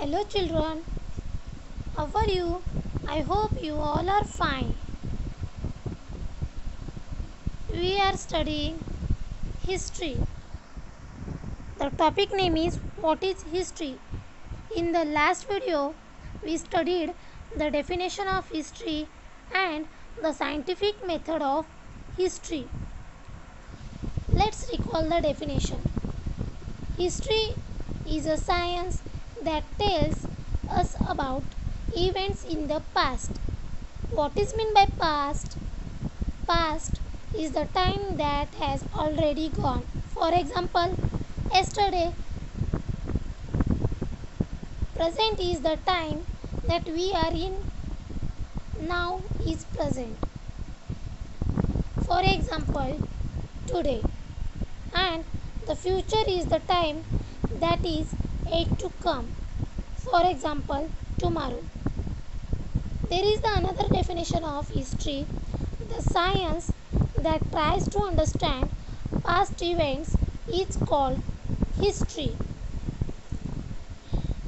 Hello children, how are you? I hope you all are fine. We are studying history. The topic name is what is history? In the last video, we studied the definition of history and the scientific method of history. Let's recall the definition. History is a science that tells us about events in the past. What is meant by past? Past is the time that has already gone. For example, yesterday. Present is the time that we are in. Now is present. For example, today. And the future is the time that is yet to come. For example, tomorrow. There is another definition of history. The science that tries to understand past events is called history.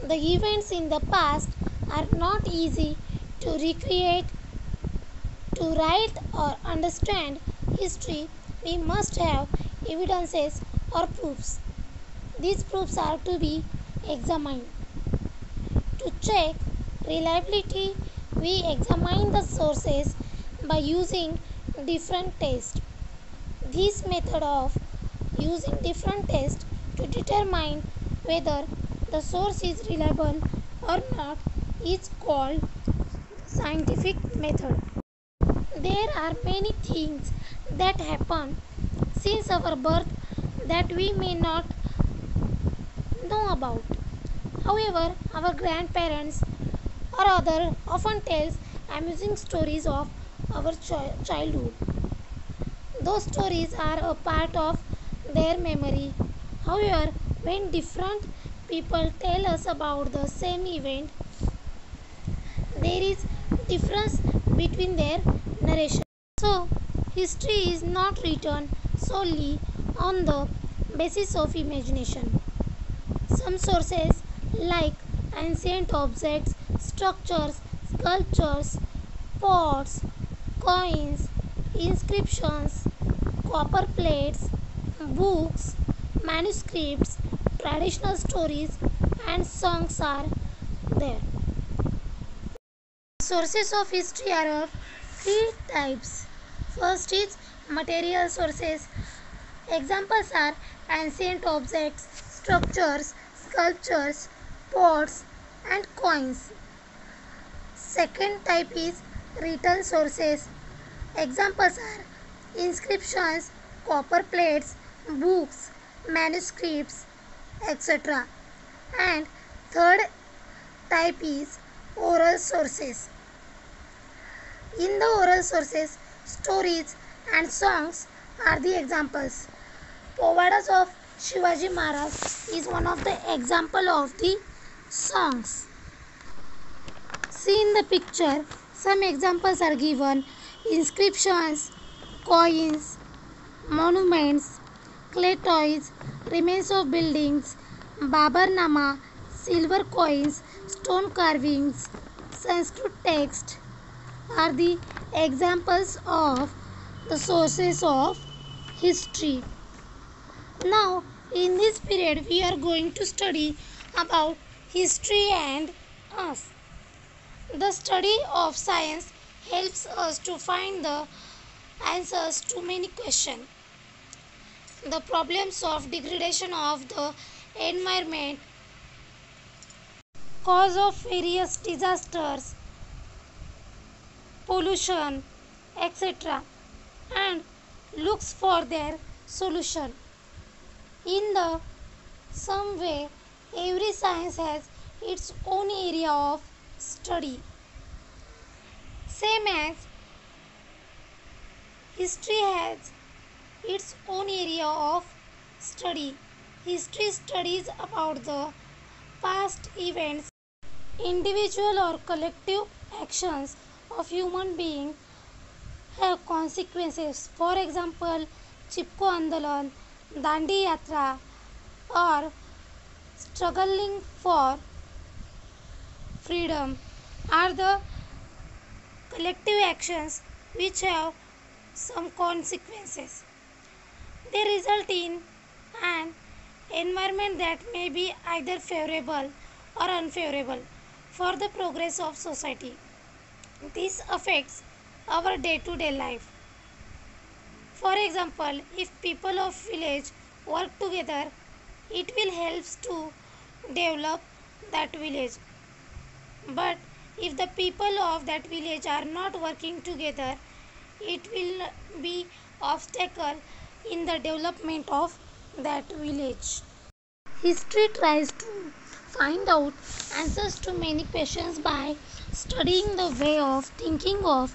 The events in the past are not easy to recreate. To write or understand history, we must have evidences or proofs. These proofs are to be examined. To check reliability, we examine the sources by using different tests. This method of using different tests to determine whether the source is reliable or not is called scientific method. There are many things that happen since our birth that we may not know about. However, our grandparents or other often tells amusing stories of our childhood. Those stories are a part of their memory. However, when different people tell us about the same event, there is difference between their narration. So, history is not written solely on the basis of imagination. Some sources like ancient objects, structures, sculptures, pots, coins, inscriptions, copper plates, books, manuscripts, traditional stories and songs are there. Sources of history are of three types. First is material sources. Examples are ancient objects, structures, sculptures, pots and coins. Second type is written sources. Examples are inscriptions, copper plates, books, manuscripts, etc. And third type is oral sources. In the oral sources, stories and songs are the examples. Povadas of Shivaji Maharaj is one of the example of the songs. See in the picture, some examples are given: inscriptions, coins, monuments, clay toys, remains of buildings, Babarnama, silver coins, stone carvings, Sanskrit text are the examples of the sources of history. Now, in this period, we are going to study about history and us. The study of science helps us to find the answers to many questions. The problems of degradation of the environment, cause of various disasters, pollution, etc. and looks for their solution. In the some way, every science has its own area of study. Same as history has its own area of study. History studies about the past events, individual or collective actions of human beings have consequences. For example, Chipko Andolan, Dandi Yatra, or struggling for freedom are the collective actions which have some consequences. They result in an environment that may be either favorable or unfavorable for the progress of society. This affects our day to day life. For example, if people of village work together, it will help to develop that village. But if the people of that village are not working together, it will be obstacle in the development of that village. History tries to find out answers to many questions by studying the way of thinking of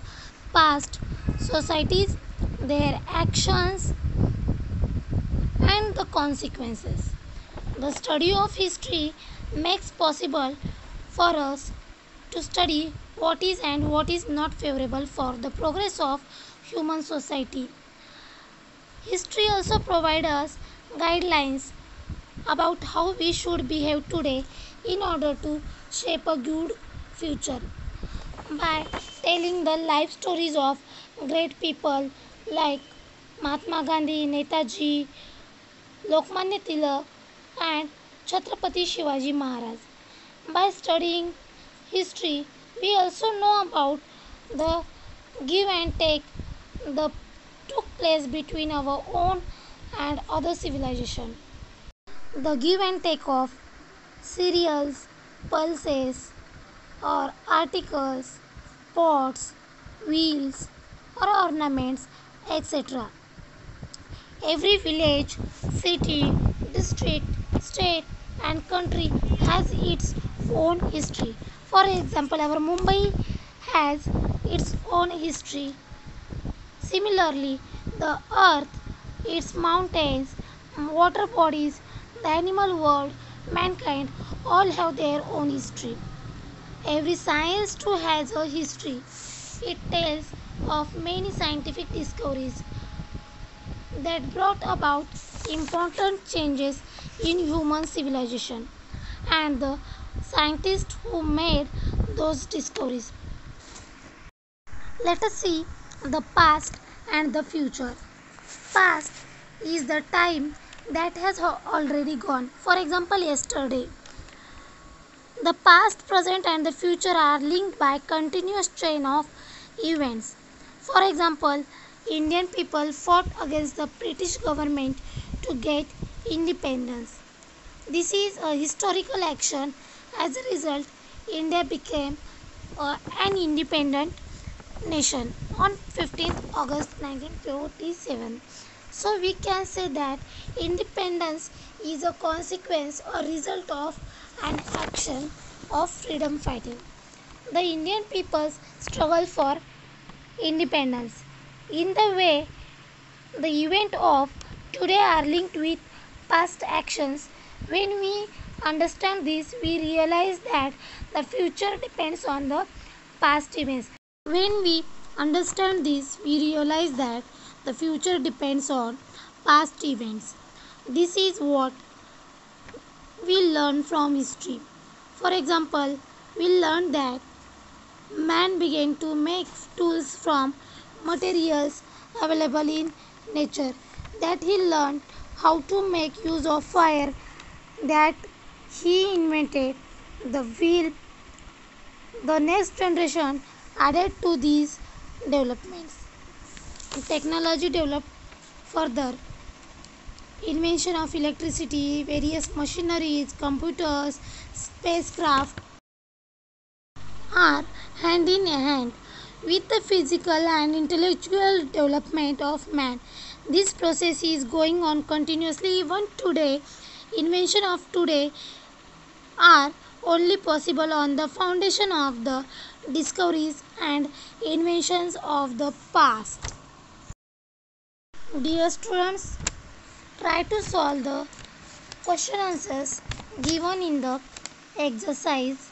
past societies, their actions, and the consequences. The study of history makes possible for us to study what is and what is not favorable for the progress of human society. History also provides us guidelines about how we should behave today in order to shape a good future. By telling the life stories of great people like Mahatma Gandhi, Netaji, Lokmanya Tilak, and Chhatrapati Shivaji Maharaj. By studying history, we also know about the give and take that took place between our own and other civilization. The give and take of cereals, pulses, or articles, pots, wheels, or ornaments, etc. Every village, city, district, state, and country has its own history. For example, our Mumbai has its own history. Similarly, the earth, its mountains, water bodies, the animal world, mankind all have their own history. Every science too has a history. It tells of many scientific discoveries that brought about important changes in human civilization and the scientists who made those discoveries. Let us see the past and the future. Past is the time that has already gone. For example, yesterday. The past, present, and the future are linked by continuous chain of events. For example, Indian people fought against the British government to get independence. This is a historical action. As a result, India became an independent nation on 15th August 1947. So we can say that independence is a consequence or result of an action of freedom fighting. The Indian people's struggle for independence. In the way, the event of today are linked with past actions. When we understand this, we realize that the future depends on the past events. When we understand this, we realize that the future depends on past events. This is what we learn from history. For example, we learn that man began to make tools from materials available in nature, that he learned how to make use of fire, that he invented the wheel. The next generation added to these developments. Technology developed further. Invention of electricity, various machineries, computers, spacecraft are hand in hand with the physical and intellectual development of man. This process is going on continuously even today. Invention of today are only possible on the foundation of the discoveries and inventions of the past. Dear students, try to solve the question answers given in the exercise